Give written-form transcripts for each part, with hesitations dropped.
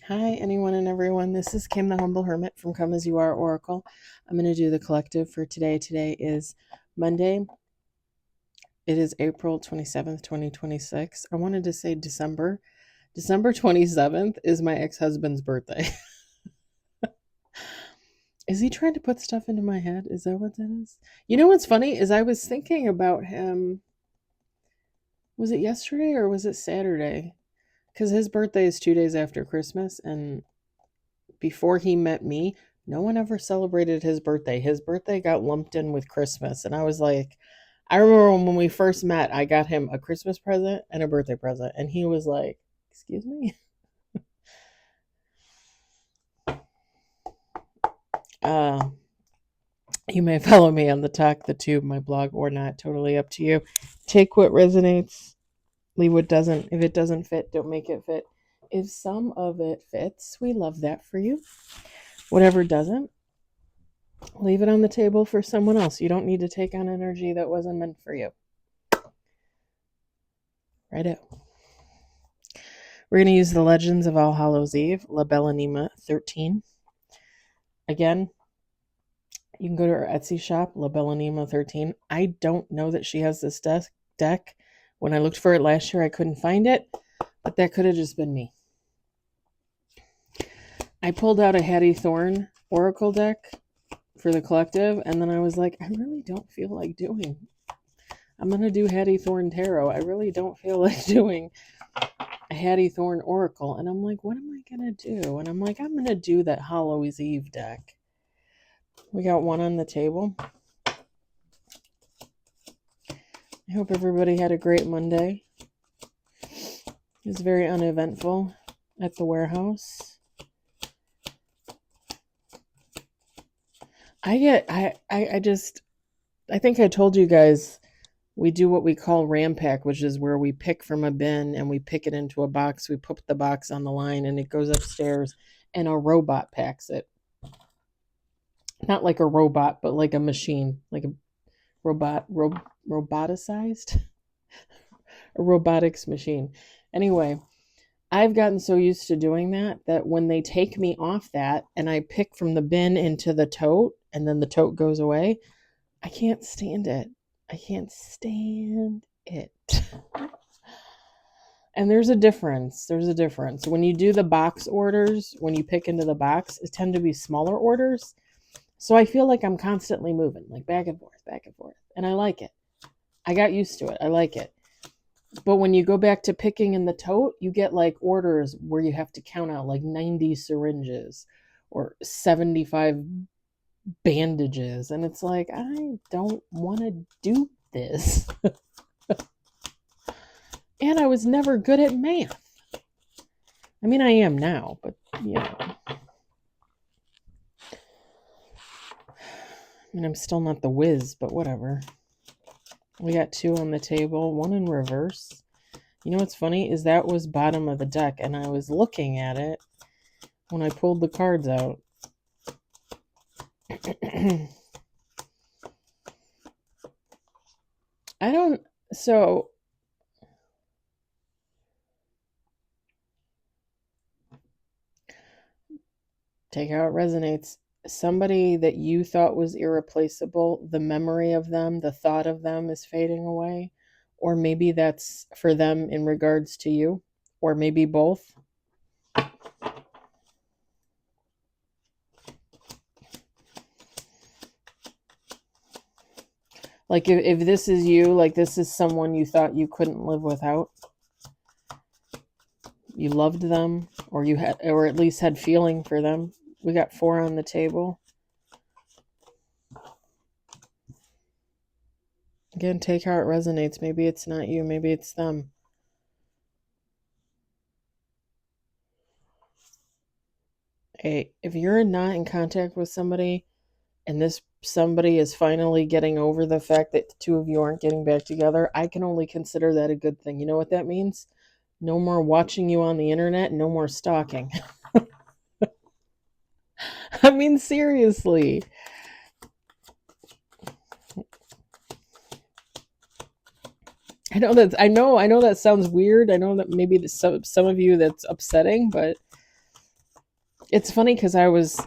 Hi, anyone and everyone. This is Kim, the Humble Hermit from Come As You Are Oracle. I'm going to do the collective for today. Today is Monday. It is April 27th, 2026. I wanted to say December. December 27th is my ex-husband's birthday. Is he trying to put stuff into my head? Is that what that is? You know what's funny is I was thinking about him. Was it yesterday or was it Saturday? Because his birthday is 2 days after Christmas, and before he met me, no one ever celebrated his birthday. His birthday got lumped in with Christmas. And I was like, I remember when we first met, I got him a Christmas present and a birthday present. And he was like, excuse me? You may follow me on the Talk the Tube, my blog, or not. Totally up to you. Take what resonates, leave what doesn't. If it doesn't fit, don't make it fit. If some of it fits, we love that for you. Whatever doesn't, leave it on the table for someone else. You don't need to take on energy that wasn't meant for you. Right. We're going to use the Legends of All Hallows Eve, La Bellanima 13. Again, you can go to her Etsy shop, La Bellanima 13. I don't know that she has this deck. When I looked for it last year, I couldn't find it, but that could have just been me. I pulled out a Hattie Thorn Oracle deck for the collective, and then I was like, I really don't feel like doing. I'm going to do Hattie Thorn Tarot. I really don't feel like doing a Hattie Thorn Oracle. And I'm like, what am I going to do? And I'm like, I'm going to do that Hallows Eve deck. We got one on the table. I hope everybody had a great Monday. It was very uneventful at the warehouse. I think I told you guys, we do what we call ram pack, which is where we pick from a bin and we pick it into a box. We put the box on the line and it goes upstairs and a robot packs it. Not like a robot, but like a machine, like a roboticized, a robotics machine. Anyway, I've gotten so used to doing that when they take me off that and I pick from the bin into the tote and then the tote goes away, I can't stand it. I can't stand it. And there's a difference. When you do the box orders, when you pick into the box, it tend to be smaller orders. So I feel like I'm constantly moving, like back and forth. And I like it. I got used to it. I like it. But when you go back to picking in the tote, you get like orders where you have to count out like 90 syringes or 75 bandages. And it's like, I don't want to do this. And I was never good at math. I mean, I am now, but you know. I mean, I'm still not the whiz, but whatever. We got two on the table, one in reverse. You know what's funny is that was bottom of the deck, and I was looking at it when I pulled the cards out. Take how it resonates. Somebody that you thought was irreplaceable, the memory of them, the thought of them is fading away. Or maybe that's for them in regards to you, or maybe both. Like if this is you, like this is someone you thought you couldn't live without. You loved them, or at least had feeling for them. We got 4 on the table. Again, take how it resonates. Maybe it's not you, maybe it's them. Hey, if you're not in contact with somebody and this somebody is finally getting over the fact that the two of you aren't getting back together, I can only consider that a good thing. You know what that means? No more watching you on the internet, no more stalking. I mean, seriously. I know that sounds weird. I know that maybe some of you that's upsetting, but It's funny because I was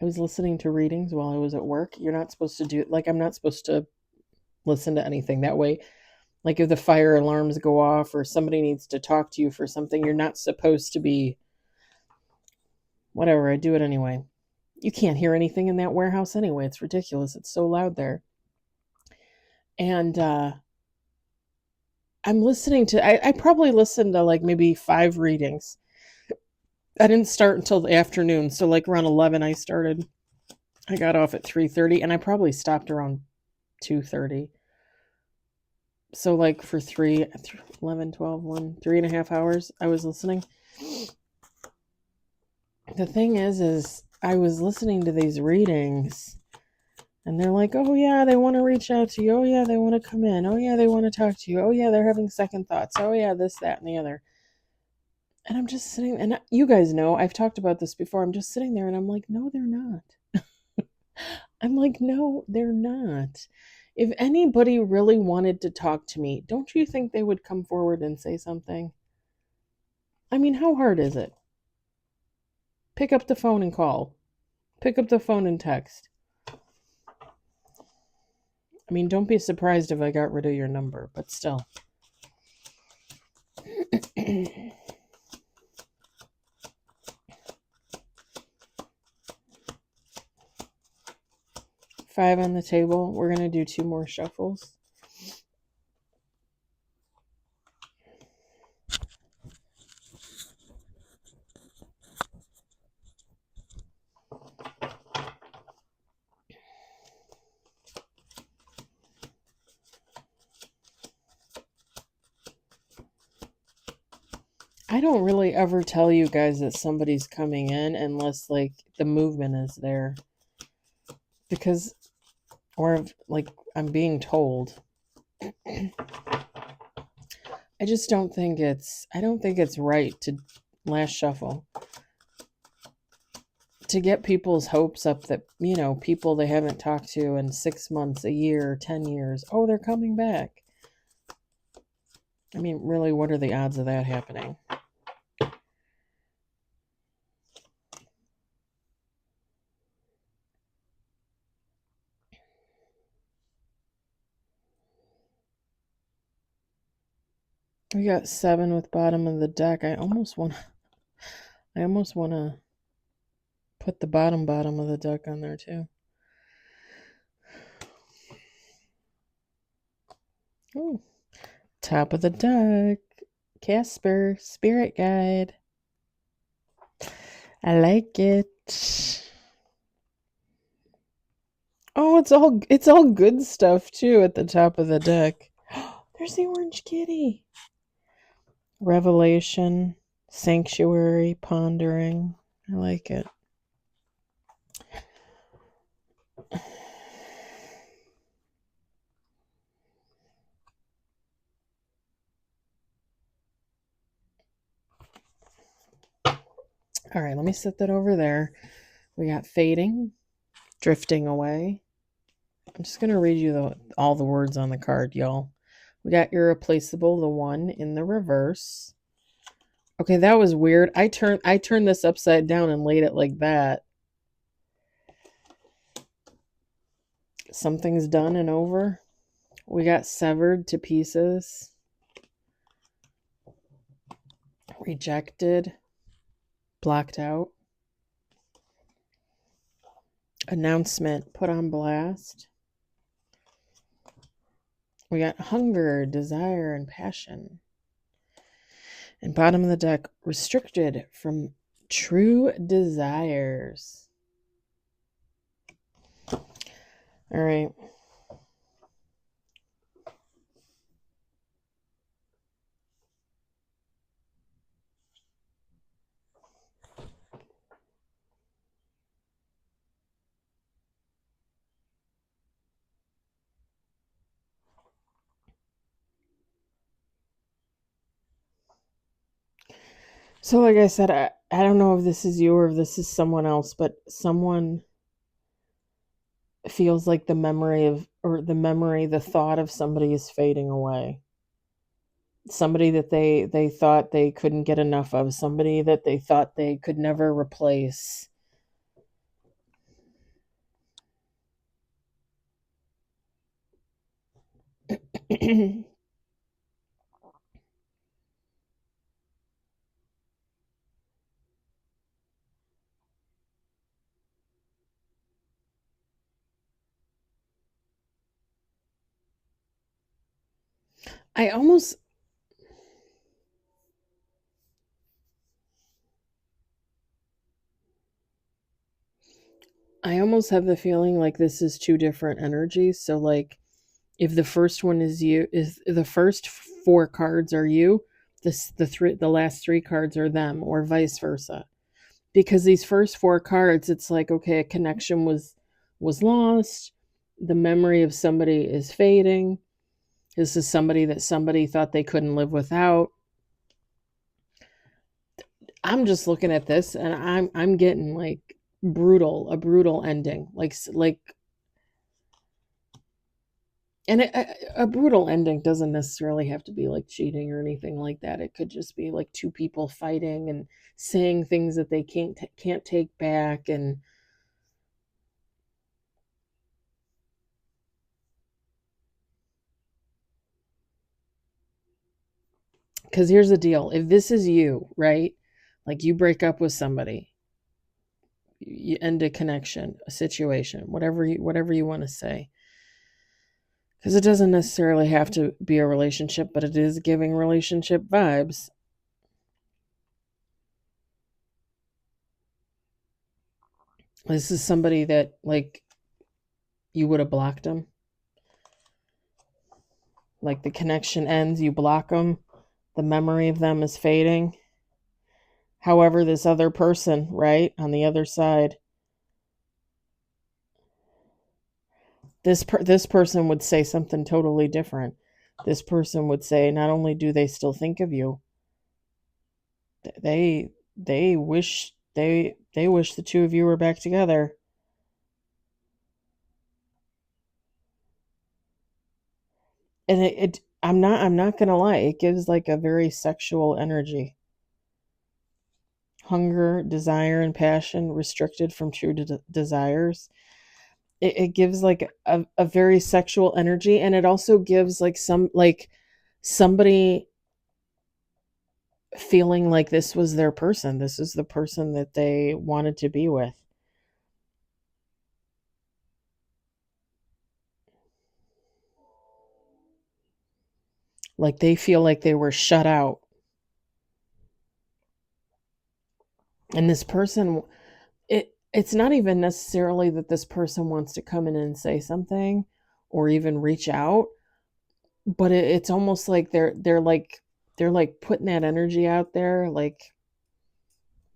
listening to readings while I was at work. You're not supposed to do, like, I'm not supposed to listen to anything that way. Like if the fire alarms go off or somebody needs to talk to you for something, you're not supposed to be, whatever. I do it anyway. You can't hear anything in that warehouse anyway. It's ridiculous. It's so loud there. And I'm listening to, I probably listened to like maybe 5 readings. I didn't start until the afternoon. So like around 11 I started. I got off at 3:30 and I probably stopped around 2:30. So like for 11, 12, 1, 3.5 hours I was listening. The thing is I was listening to these readings and they're like, oh yeah, they want to reach out to you. Oh yeah, they want to come in. Oh yeah, they want to talk to you. Oh yeah, they're having second thoughts. Oh yeah, this, that, and the other. And I'm just sitting, and you guys know, I've talked about this before. I'm just sitting there and I'm like, no, they're not. I'm like, no, they're not. If anybody really wanted to talk to me, don't you think they would come forward and say something? I mean, how hard is it? Pick up the phone and call. Pick up the phone and text. I mean, don't be surprised if I got rid of your number, but still. 5 on the table. We're going to do 2 more shuffles. I don't really ever tell you guys that somebody's coming in unless like the movement is there. Because, or like I'm being told. I just don't think it's right to last shuffle to get people's hopes up that, people they haven't talked to in 6 months, a year, 10 years, oh, they're coming back. I mean, really, what are the odds of that happening? We got 7 with bottom of the deck. I almost want to put the bottom of the deck on there too. Ooh. Top of the deck. Casper, spirit guide. I like it. Oh, it's all good stuff too at the top of the deck. There's the orange kitty. Revelation, sanctuary, pondering. I like it. All right, let me set that over there. We got fading, drifting away. I'm just going to read you all the words on the card, y'all. We got irreplaceable, the 1 in the reverse. Okay, that was weird. I turned this upside down and laid it like that. Something's done and over. We got severed to pieces. Rejected. Blocked out. Announcement, put on blast. We got hunger, desire, and passion. And bottom of the deck, restricted from true desires. All right. So like I said, I don't know if this is you or if this is someone else, but someone feels like the thought of somebody is fading away. somebody that they thought they couldn't get enough of, somebody that they thought they could never replace. I almost I almost have the feeling like this is two different energies. So like if the first one is you, is the first four cards are you, the last three cards are them, or vice versa. Because these first four cards, it's like, okay, a connection was lost, the memory of somebody is fading. This is somebody that somebody thought they couldn't live without. I'm just looking at this and I'm getting like a brutal ending. Like and a brutal ending doesn't necessarily have to be like cheating or anything like that. It could just be like two people fighting and saying things that they can't take back. And because here's the deal, if this is you, right, like you break up with somebody, you end a connection, a situation, whatever you want to say, because it doesn't necessarily have to be a relationship, but it is giving relationship vibes. This is somebody that like you would have blocked them. Like the connection ends, you block them, the memory of them is fading. However, this other person, right, on the other side, this person would say something totally different. This person would say, not only do they still think of you, they wish the two of you were back together. And I'm not gonna lie, it gives like a very sexual energy. Hunger, desire, and passion restricted from true desires. It gives like a very sexual energy, and it also gives like somebody feeling like this was their person. This is the person that they wanted to be with. Like they feel like they were shut out. And this person, it's not even necessarily that this person wants to come in and say something or even reach out, but it's almost like they're like putting that energy out there, like,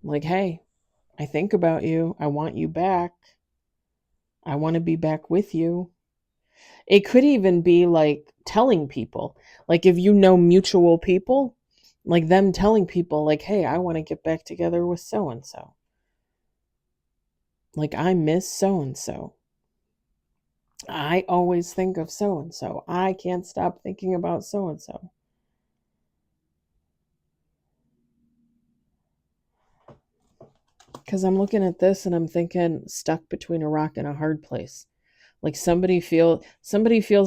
hey, I think about you, I want you back, I want to be back with you. It could even be like telling people, like if you know mutual people, like them telling people like, hey, I want to get back together with so and so, like I miss so and so, I always think of so and so, I can't stop thinking about so and so. Because I'm looking at this and I'm thinking stuck between a rock and a hard place. Like somebody feels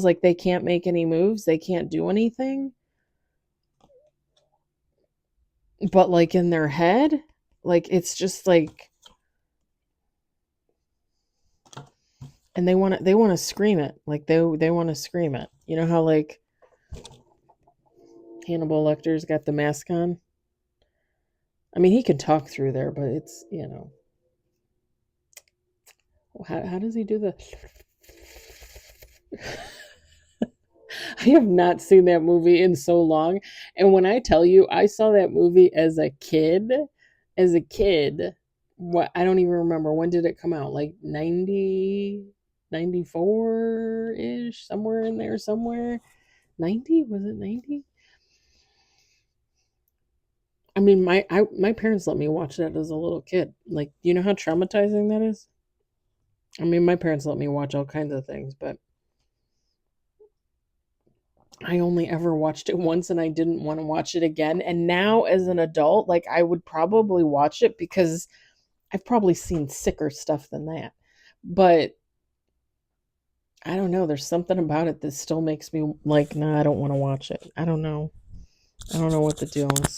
like they can't make any moves, they can't do anything, but like in their head, like it's just like, and they want to scream it. Like they want to scream it. You know how like Hannibal Lecter's got the mask on? I mean, he can talk through there, but it's, how does he do the I have not seen that movie in so long. And when I tell you, I saw that movie as a kid, what, I don't even remember, when did it come out? Like 90, 94 ish, somewhere in there, somewhere. 90? Was it 90? I mean, my parents let me watch that as a little kid. Like, you know how traumatizing that is? I mean, my parents let me watch all kinds of things, but I only ever watched it once and I didn't want to watch it again. And now as an adult, like I would probably watch it because I've probably seen sicker stuff than that. But I don't know. There's something about it that still makes me like, nah, I don't want to watch it. I don't know. I don't know what the deal is.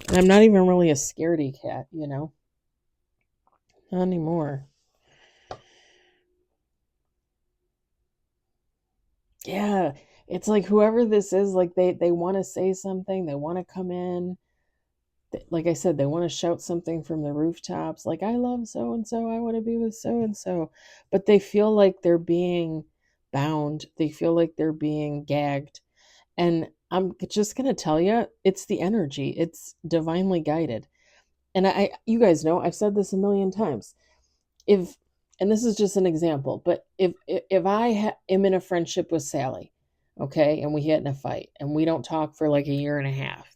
And I'm not even really a scaredy cat, Not anymore. Yeah. It's like whoever this is, like they want to say something, they want to come in. Like I said, they want to shout something from the rooftops, like, I love so and so, I want to be with so and so. But they feel like they're being bound, they feel like they're being gagged. And I'm just going to tell you, it's the energy, it's divinely guided. And you guys know, I've said this a million times. If, and this is just an example, but if I am in a friendship with Sally, okay, and we get in a fight and we don't talk for like a year and a half,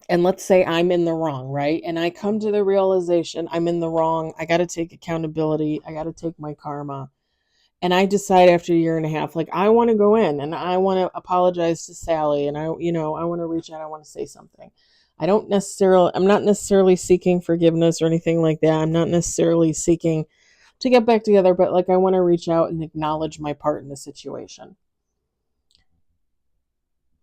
and let's say I'm in the wrong, right? And I come to the realization I'm in the wrong. I got to take accountability. I got to take my karma. And I decide after a year and a half, like, I want to go in and I want to apologize to Sally. And I want to reach out. I want to say something. I'm not necessarily seeking forgiveness or anything like that. I'm not necessarily seeking to get back together, but like, I want to reach out and acknowledge my part in the situation.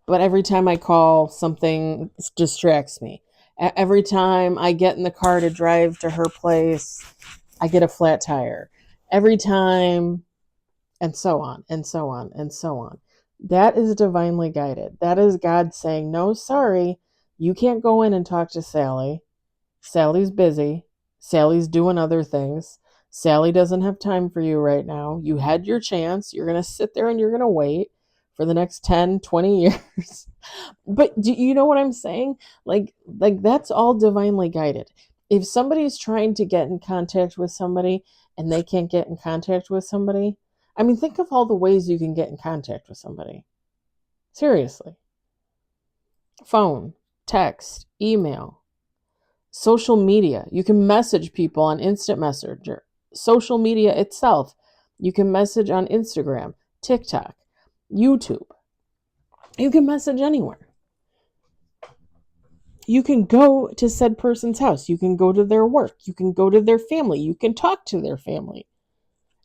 But every time I call, something distracts me. Every time I get in the car to drive to her place, I get a flat tire. Every time, and so on, and so on, and so on. That is divinely guided. That is God saying, no, sorry, you can't go in and talk to Sally. Sally's busy. Sally's doing other things. Sally doesn't have time for you right now. You had your chance. You're going to sit there and you're going to wait for the next 10, 20 years. But do you know what I'm saying? Like that's all divinely guided. If somebody's trying to get in contact with somebody and they can't get in contact with somebody, I mean, think of all the ways you can get in contact with somebody. Seriously. Phone, text, email, social media. You can message people on instant messenger. Social media itself. You can message on Instagram, TikTok, YouTube. You can message anywhere. You can go to said person's house. You can go to their work. You can go to their family. You can talk to their family,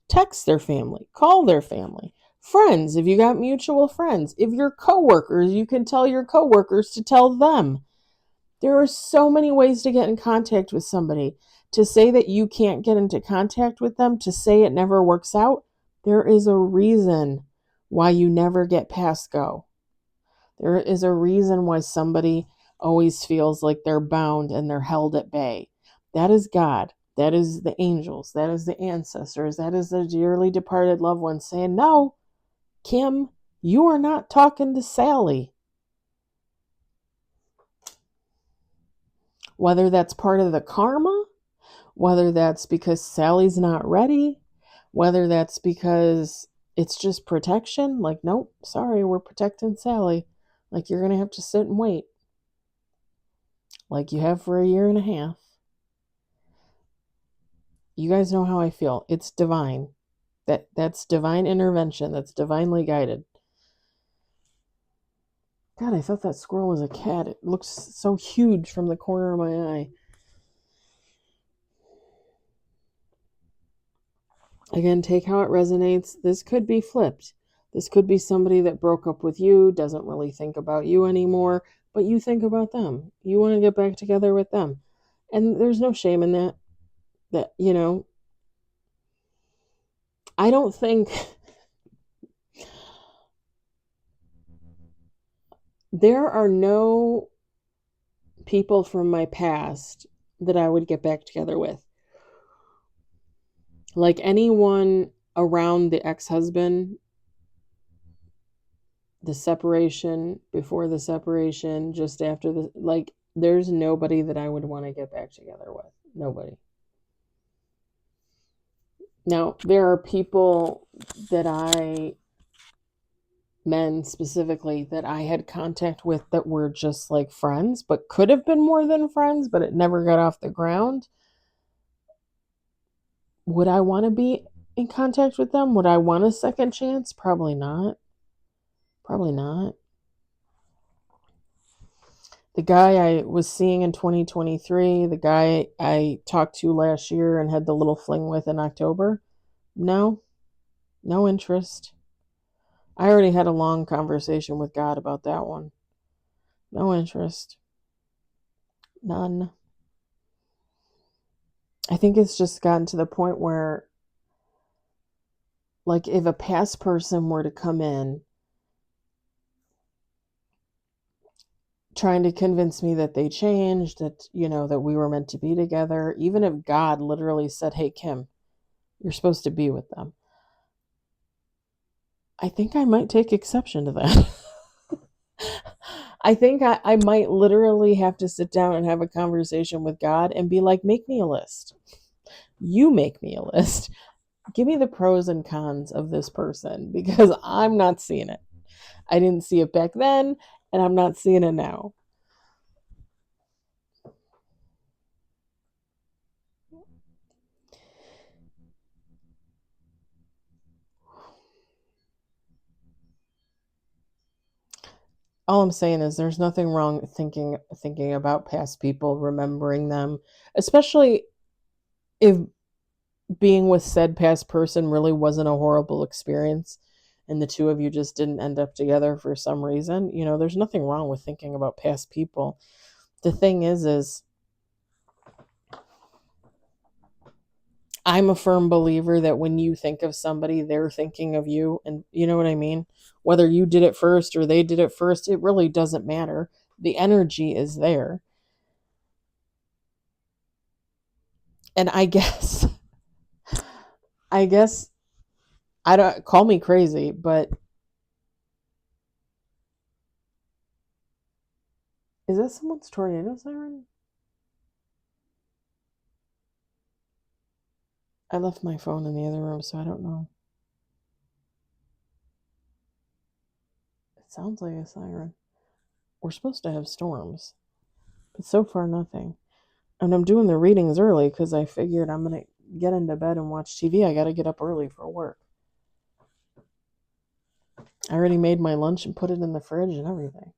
text their family, call their family, friends. If you got mutual friends, if you're coworkers, you can tell your coworkers to tell them. There are so many ways to get in contact with somebody. To say that you can't get into contact with them, to say it never works out, there is a reason why you never get past go. There is a reason why somebody always feels like they're bound and they're held at bay. That is God. That is the angels. That is the ancestors. That is the dearly departed loved ones saying, no, Kim, you are not talking to Sally. Whether that's part of the karma, whether that's because Sally's not ready, whether that's because it's just protection, like, nope, sorry, we're protecting Sally. Like, you're going to have to sit and wait. Like you have for a year and a half. You guys know how I feel. It's divine. That's divine intervention. That's divinely guided. God, I thought that squirrel was a cat. It looks so huge from the corner of my eye. Again, take how it resonates. This could be flipped. This could be somebody that broke up with you, doesn't really think about you anymore, but you think about them. You want to get back together with them. And there's no shame in that. I don't think there are no people from my past that I would get back together with. Like anyone around the ex-husband, the separation, before the separation, just after there's nobody that I would want to get back together with. Nobody. Now, there are people men specifically, that I had contact with that were just like friends, but could have been more than friends, but it never got off the ground. Would I want to be in contact with them? Would I want a second chance? Probably not. Probably not. The guy I was seeing in 2023, the guy I talked to last year and had the little fling with in October, no, no interest. I already had a long conversation with God about that one. No interest. None. I think it's just gotten to the point where, like, if a past person were to come in trying to convince me that they changed, that, that we were meant to be together, even if God literally said, hey, Kim, you're supposed to be with them, I think I might take exception to that. I think I might literally have to sit down and have a conversation with God and be like, make me a list. You make me a list. Give me the pros and cons of this person, because I'm not seeing it. I didn't see it back then, and I'm not seeing it now. All I'm saying is there's nothing wrong thinking about past people, remembering them, especially if being with said past person really wasn't a horrible experience and the two of you just didn't end up together for some reason. There's nothing wrong with thinking about past people. The thing is I'm a firm believer that when you think of somebody, they're thinking of you. And you know what I mean? Whether you did it first or they did it first, it really doesn't matter. The energy is there. And I guess, I don't, call me crazy, but is that someone's tornado siren? I left my phone in the other room, so I don't know. It sounds like a siren. We're supposed to have storms, but so far nothing. And I'm doing the readings early because I figured I'm going to get into bed and watch TV. I got to get up early for work. I already made my lunch and put it in the fridge and everything.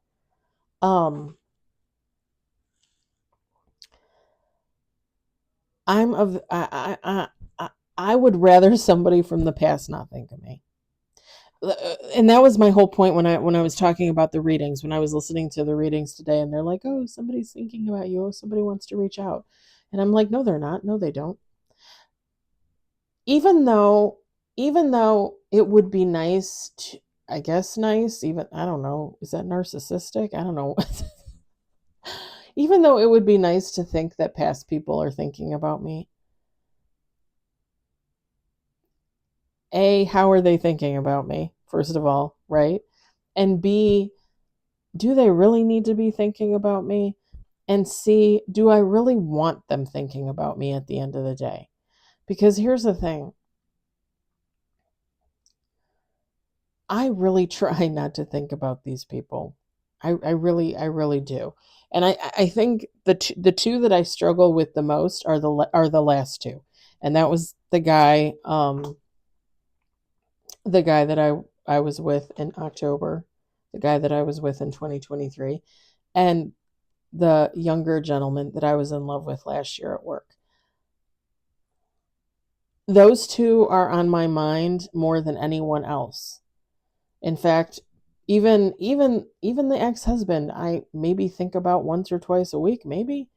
I'm of I would rather somebody from the past not think of me. And that was my whole point when I was talking about the readings, when I was listening to the readings today, and they're like, oh, somebody's thinking about you, oh, somebody wants to reach out, and I'm like, no, they're not, no, they don't. Even though it would be nice to, I guess, nice, even, I don't know, is that narcissistic? I don't know. Even though it would be nice to think that past people are thinking about me, A, how are they thinking about me, first of all, right? And B, do they really need to be thinking about me? And C, do I really want them thinking about me at the end of the day? Because here's the thing. I really try not to think about these people. I really do. And I think the two that I struggle with the most are the last two. And that was the guy that I was with in October, the guy that I was with in 2023, and the younger gentleman that I was in love with last year at work. Those two are on my mind more than anyone else. In fact, even the ex-husband, I maybe think about once or twice a week, maybe,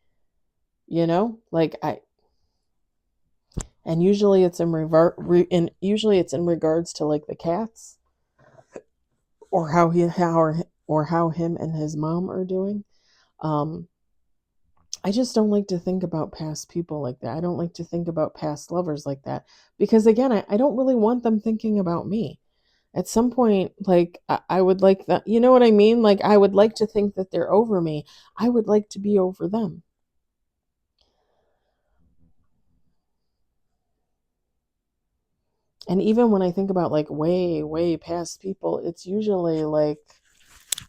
like I and usually it's in regards to like the cats, or how him and his mom are doing. Um I just don't like to think about past people like that. I don't like to think about past lovers like that, because again, I don't really want them thinking about me. At some point, like, I would like that, you know what I mean? Like, I would like to think that they're over me. I would like to be over them. And even when I think about like way, way past people, it's usually like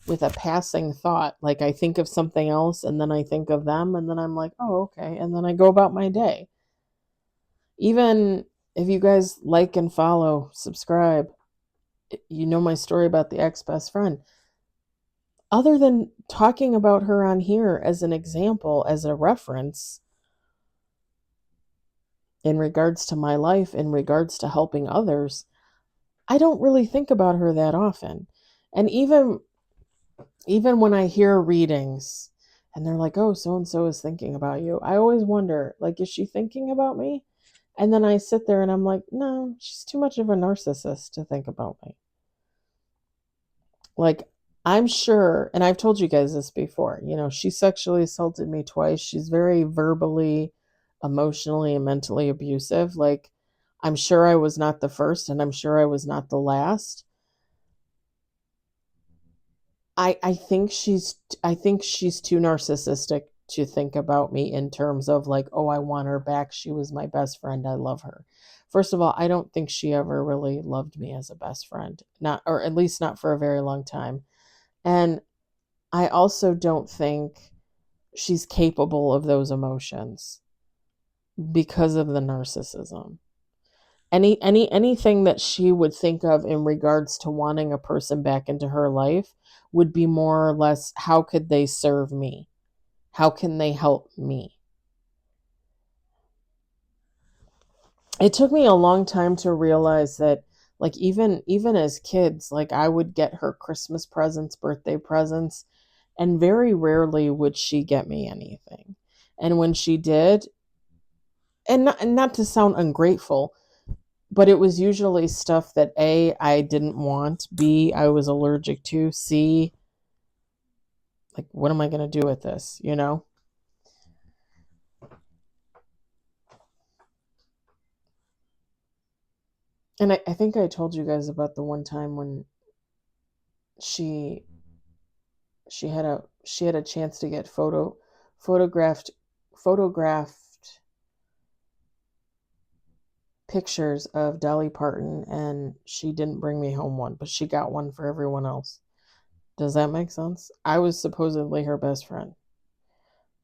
with a passing thought. Like, I think of something else and then I think of them and then I'm like, oh, okay. And then I go about my day. Even if you guys like and follow, subscribe, You know my story about the ex-best friend. Other than talking about her on here as an example, as a reference in regards to my life, in regards to helping others, I don't really think about her that often. And even when I hear readings and they're like, "Oh, so and so is thinking about you." I always wonder, like, is she thinking about me? And then I sit there and I'm like, "No, she's too much of a narcissist to think about me." Like, I'm sure, and I've told you guys this before, she sexually assaulted me twice. She's very verbally, emotionally, and mentally abusive. Like, I'm sure I was not the first, and I'm sure I was not the last. I think she's too narcissistic to think about me in terms of like, oh, I want her back. She was my best friend. I love her. First of all, I don't think she ever really loved me as a best friend. Not, or at least not for a very long time. And I also don't think she's capable of those emotions because of the narcissism. Anything that she would think of in regards to wanting a person back into her life would be more or less, how could they serve me? How can they help me? It took me a long time to realize that, like, even as kids, like, I would get her Christmas presents, birthday presents, and very rarely would she get me anything. And when she did, and not to sound ungrateful, but it was usually stuff that A, I didn't want, B, I was allergic to, C, like, what am I going to do with this, And I think I told you guys about the one time when she she had a chance to get photographed photographed pictures of Dolly Parton, and she didn't bring me home one, but she got one for everyone else. Does that make sense? I was supposedly her best friend.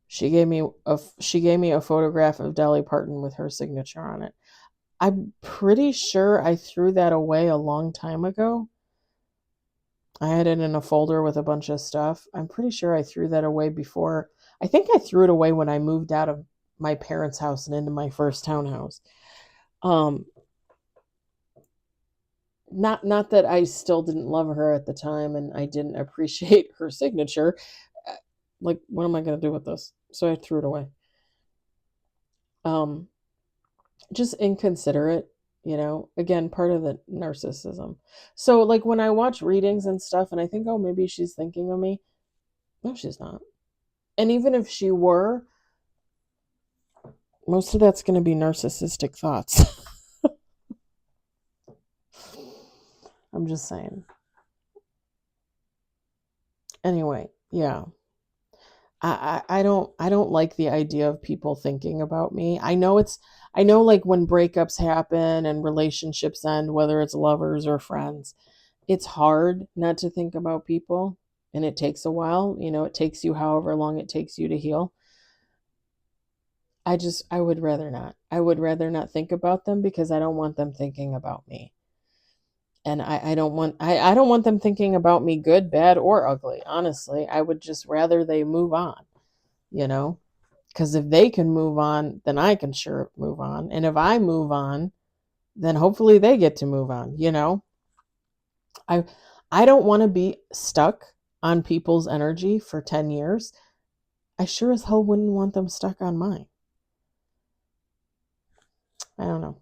She gave me a photograph of Dolly Parton with her signature on it. I'm pretty sure I threw that away a long time ago. I had it in a folder with a bunch of stuff. I'm pretty sure I threw that away before. I think I threw it away when I moved out of my parents' house and into my first townhouse. Um, not that I still didn't love her at the time and I didn't appreciate her signature. Uh, Like, what am I going to do with this? So I threw it away. Um, just inconsiderate, again, part of the narcissism. So, like, when I watch readings and stuff and I think, oh, maybe she's thinking of me, no, she's not. And even if she were, most of that's going to be narcissistic thoughts. I'm just saying. Anyway, yeah. I don't like the idea of people thinking about me. I know like when breakups happen and relationships end, whether it's lovers or friends, it's hard not to think about people, and it takes a while. It takes you however long it takes you to heal. I would rather not. I would rather not think about them because I don't want them thinking about me. And I don't want them thinking about me, good, bad, or ugly. Honestly, I would just rather they move on, you know? Because if they can move on, then I can sure move on. And if I move on, then hopefully they get to move on. I I don't want to be stuck on people's energy for 10 years. I sure as hell wouldn't want them stuck on mine. I don't know.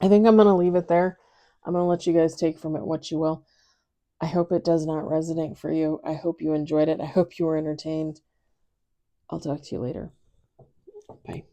I think I'm going to leave it there. I'm going to let you guys take from it what you will. I hope it does not resonate for you. I hope you enjoyed it. I hope you were entertained. I'll talk to you later. Bye.